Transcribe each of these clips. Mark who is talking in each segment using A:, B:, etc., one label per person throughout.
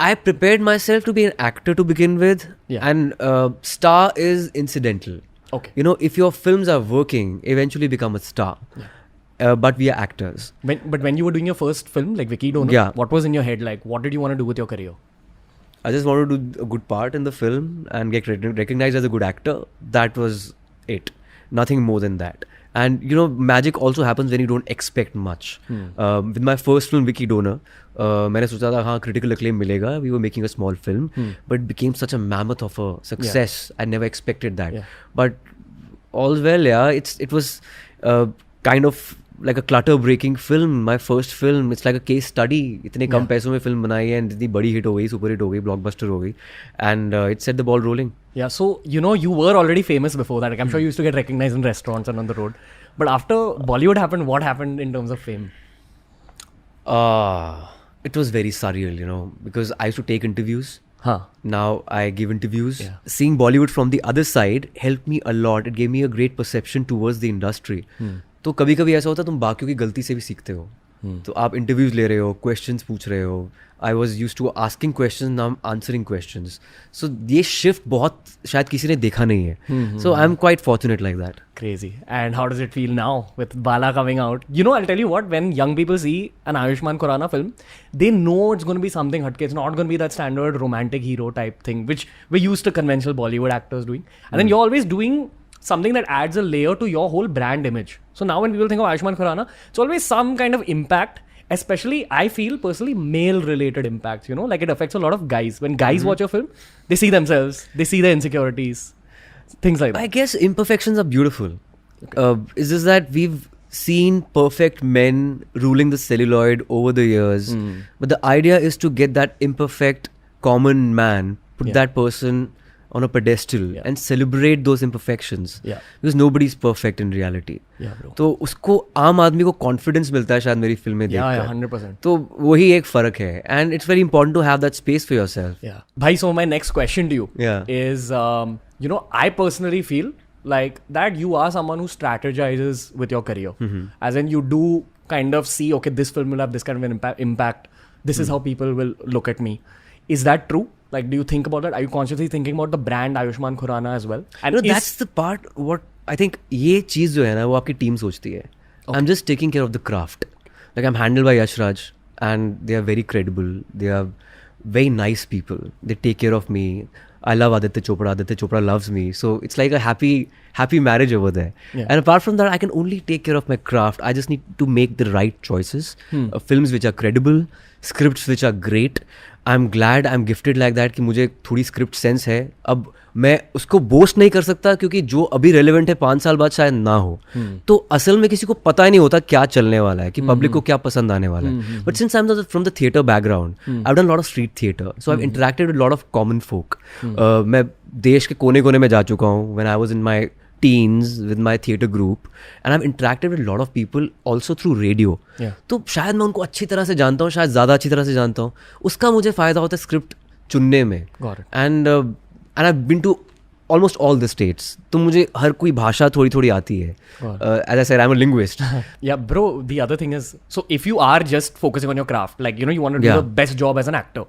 A: I prepared myself to be an actor to begin with, and star is incidental.
B: Okay.
A: You know, if your films are working, eventually become a star. But we are actors.
B: But when you were doing your first film, like Vicky Donor, what was in your head? Like, what did you want to do with your career?
A: I just wanted to do a good part in the film and get recognized as a good actor. That was it. Nothing more than that. And you know, magic also happens when you don't expect much. With my first film, Vicky Donor, मैंने सोचा था हाँ critical acclaim मिलेगा. We were making a small film, but it became such a mammoth of a success. I never expected that. But all well, it was kind of like a clutter-breaking film. My first film, it's like a case study. इतने कम पैसों में film बनाई है and इतनी बड़ी hit हो गई, super hit हो गई, blockbuster हो गई, and it set the ball rolling. Yeah,
B: so you know you were already famous before that. Like, I'm sure you used to get recognized in restaurants and on the road. But after Bollywood happened, what happened in terms of fame?
A: It was very surreal, you know, because I used to take interviews. Now I give interviews. Seeing Bollywood from the other side helped me a lot. It gave me a great perception towards the industry. तो कभी कभी ऐसा होता है तुम बाकियों की गलती से भी सीखते हो. तो आप इंटरव्यूज ले रहे हो, क्वेश्चंस पूछ रहे हो. I was used to asking questions, now I am answering questions. So ये शिफ्ट बहुत शायद किसी ने देखा नहीं है. So I am quite fortunate like that.
B: Crazy. And how does it feel now with Bala coming out? You know, I'll tell you what, when young people see an Ayushmann Khurrana film, they know it's going to be something hatke. It's not going to be that standard romantic hero type thing, which we're used to conventional Bollywood actors doing. And then you're always doing something that adds a layer to your whole brand image. So now when people think of Ayushmann Khurrana, it's always some kind of impact, especially I feel personally male related impacts, you know, like it affects a lot of guys. When guys watch your film, they see themselves, they see their insecurities, things like that.
A: I guess imperfections are beautiful. It's just that we've seen perfect men ruling the celluloid over the years. But the idea is to get that imperfect common man, put that person on a pedestal and celebrate those imperfections. Because nobody's perfect in reality. तो उसको आम आदमी को confidence मिलता है शायद मेरी film में देखकर.
B: 100%.
A: तो वही एक फर्क है. And it's very important to have that space for yourself.
B: Bhai, so my next question to you is, you know, I personally feel like that you are someone who strategizes with your career. As in you do kind of see, okay, this film will have this kind of an impact. This is how people will look at me. Is that true? Like, do you think about that? Are you consciously thinking about the brand Ayushmann Khurrana as well?
A: And that's the part what I think ये चीज़ जो है ना वो आपकी team सोचती है. I'm just taking care of the craft. Like I'm handled by Yash Raj and they are very credible. They are very nice people. They take care of me. I love Aditya Chopra. Aditya Chopra loves me. So it's like a happy marriage over there. And apart from that, I can only take care of my craft. I just need to make the right choices. Films which are credible, scripts which are great. I'm glad I'm gifted like that कि मुझे थोड़ी script sense है. अब मैं उसको boast नहीं कर सकता क्योंकि जो अभी रेलेवेंट है 5 साल बाद शायद ना हो. तो असल में किसी को पता ही नहीं होता क्या चलने वाला है, कि पब्लिक को क्या पसंद आने वाला है. But since I am from the theatre background, I have done lot of street theatre, so I have interacted with lot of common folk. मैं देश के कोने कोने में जा चुका हूँ. When I was in my teens with my theatre group and I've interacted with a lot of people also through radio. तो शायद मैं उनको अच्छी तरह से जानता हूँ, शायद ज़्यादा अच्छी तरह से जानता हूँ. उसका मुझे फ़ायदा होता है स्क्रिप्ट चुनने में. And I've been to almost all the states. तो मुझे हर कोई भाषा थोड़ी थोड़ी आती है. As I said, I'm a linguist.
B: Yeah, bro, the other thing is, so if you are just focusing on your craft, like, you know, you want to do the best job as an actor.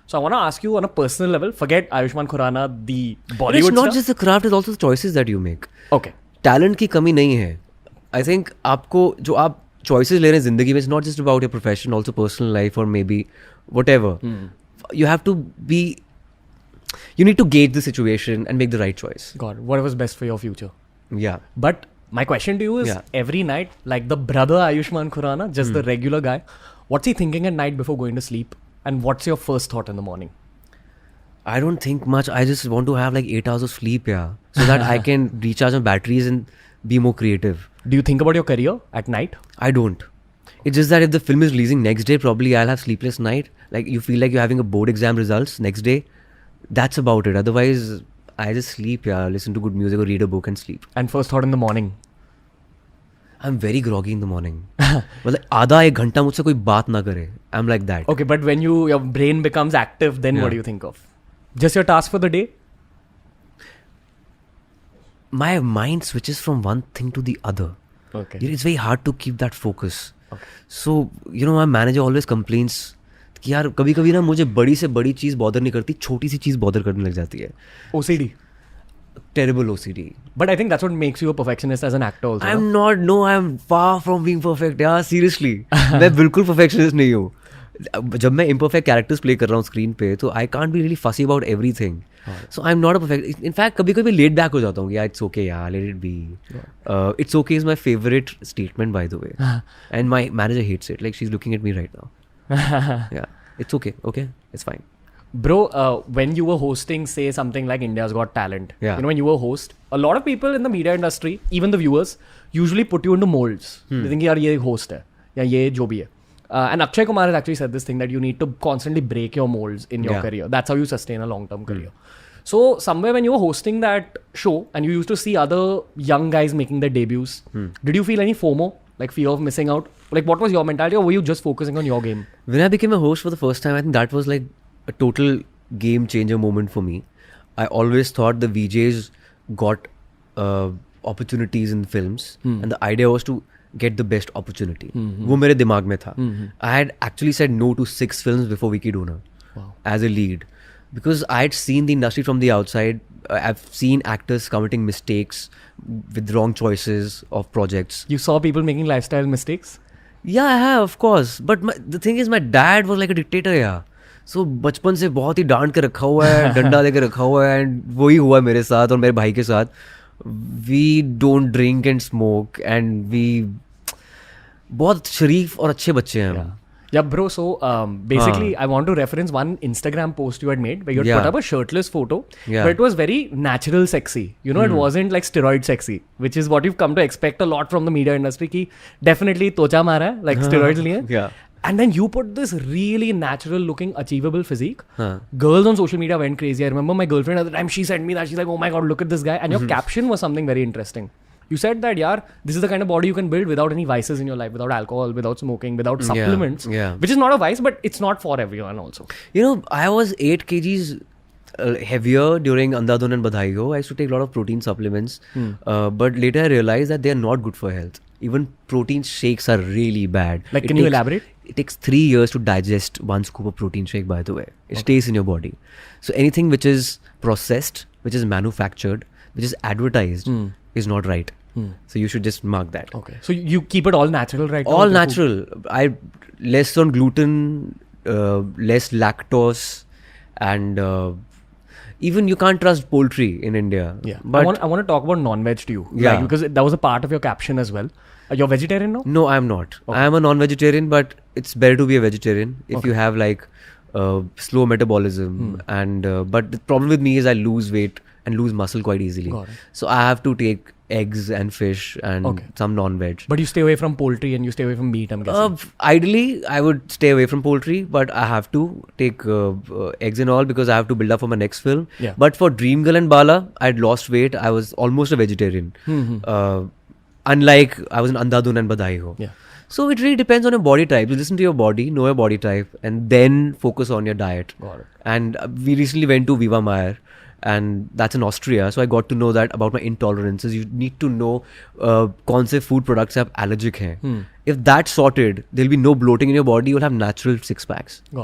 B: So I want to ask you on a personal level, forget Ayushmann Khurrana, the Bollywood
A: It's not
B: star.
A: just the craft, it's also the choices that you make.
B: Okay.
A: Talent की कमी नहीं है. I think आपको जो आप choices ले रहे हैं ज़िंदगी में, it's not just about your profession, also personal life or maybe whatever. You have to be... You need to gauge the situation and make the right choice.
B: God, whatever's best for your future.
A: Yeah.
B: But my question to you is, every night, like the brother Ayushmann Khurrana, just the regular guy, what's he thinking at night before going to sleep? And what's your first thought in the morning?
A: I don't think much. I just want to have like 8 hours of sleep, so that I can recharge my batteries and be more creative.
B: Do you think about your career at night?
A: I don't. It's just that if the film is releasing next day, probably I'll have sleepless night. Like you feel like you're having a board exam results next day. That's about it. Otherwise, I just sleep, listen to good music or read a book and sleep.
B: And first thought in the morning?
A: I'm very groggy in the morning. मतलब आधा एक घंटा मुझसे कोई बात ना करे. I'm like that.
B: Okay, but when your brain becomes active, then what do you think of? Just your task for the day?
A: My mind switches from one thing to the other. Okay. It's very hard to keep that focus. Okay. So, you know, my manager always complains कि यार कभी कभी ना मुझे बड़ी से बड़ी चीज़ bother नहीं करती, छोटी सी चीज़ बॉदर करने लग जाती है.
B: OCD.
A: Terrible OCD.
B: But I think that's what makes you a perfectionist as an actor also.
A: I'm not, no, I'm far from being perfect. Yeah, seriously. मैं बिल्कुल perfectionist नहीं हूँ. जब मैं imperfect characters play कर रहा हूँ स्क्रीन पे, तो I can't be really fussy about everything. So I'm not a perfect. In fact, कभी कभी laid back हो जाता हूँ. Yeah, it's okay. Yeah, let it be. It's okay is my favorite statement, by the way. And my manager hates it. Like she's looking at me right now. Yeah, it's okay. Okay, it's fine.
B: Bro, when you were hosting, say something like India's Got Talent,
A: Yeah.
B: you know, when you were host, a lot of people in the media industry, even the viewers, usually put you into molds. They think, yaar, ye host hai, ya ye jo bhi hai. And Akshay Kumar has actually said this thing that you need to constantly break your molds in your career. That's how you sustain a long-term career. So somewhere when you were hosting that show and you used to see other young guys making their debuts, did you feel any FOMO, like fear of missing out? Like what was your mentality, or were you just focusing on your game?
A: When I became a host for the first time, I think that was like a total game changer moment for me. I always thought the VJs got opportunities in films, and the idea was to get the best opportunity. वो मेरे दिमाग में था. I had actually said no to 6 films before Vicky Dona as a lead, because I had seen the industry from the outside. I've seen actors committing mistakes with wrong choices of projects.
B: You saw people making lifestyle mistakes?
A: Yeah, I have, of course. But the thing is, my dad was like a dictator, yeah. So बचपन से बहुत ही डांट के रखा हुआ है, डंडा देके रखा हुआ है, and वही हुआ मेरे साथ और मेरे भाई के साथ. We don't drink and smoke, and we बहुत शरीफ और अच्छे बच्चे हैं हम.
B: Yeah, bro. So basically, I want to reference one Instagram post you had made where you had put up a shirtless photo, but it was very natural sexy. You know, it wasn't like steroid sexy, which is what you've come to expect a lot from the media industry. Ki definitely tocha mara hai, like steroids liye.
A: Yeah.
B: And then you put this really natural looking, achievable physique. Girls on social media went crazy. I remember my girlfriend at the time, she sent me that. She's like, oh my God, look at this guy. And your caption was something very interesting. You said that, yaar, this is the kind of body you can build without any vices in your life, without alcohol, without smoking, without supplements, which is not a vice, but it's not for everyone also.
A: You know, I was 8 kgs heavier during Andhadhun and Badhai Ho. I used to take a lot of protein supplements, but later I realized that they are not good for health. Even protein shakes are really bad.
B: Like, can you elaborate?
A: It takes 3 years to digest 1 scoop of protein shake, by the way. It stays in your body. So anything which is processed, which is manufactured, which is advertised, is not right. So you should just mark that.
B: Okay. So you keep it all natural, right?
A: All natural. I less on gluten, less lactose, and even you can't trust poultry in India.
B: Yeah.
A: But
B: I want to talk about non-veg to you.
A: Yeah.
B: Like, because that was a part of your caption as well. You're vegetarian now?
A: No, I'm not. Okay. I am a non-vegetarian, but it's better to be a vegetarian if you have like slow metabolism. And but the problem with me is I lose weight and lose muscle quite easily. So I have to take eggs and fish and some non-veg.
B: But you stay away from poultry and you stay away from meat, I'm guessing.
A: Ideally, I would stay away from poultry, but I have to take eggs and all because I have to build up for my next film.
B: Yeah.
A: But for Dream Girl and Bala, I'd lost weight. I was almost a vegetarian. Unlike I was in Andhadhun and Badhai Ho.
B: Yeah.
A: So it really depends on your body type. You listen to your body, know your body type, and then focus on your diet.
B: Got it.
A: And we recently went to Viva Mayer, and that's in Austria. So I got to know that about my intolerances. You need to know kaun se food products aap allergic hain. If that's sorted, there'll be no bloating in your body. You'll have natural 6 packs.
B: Got it.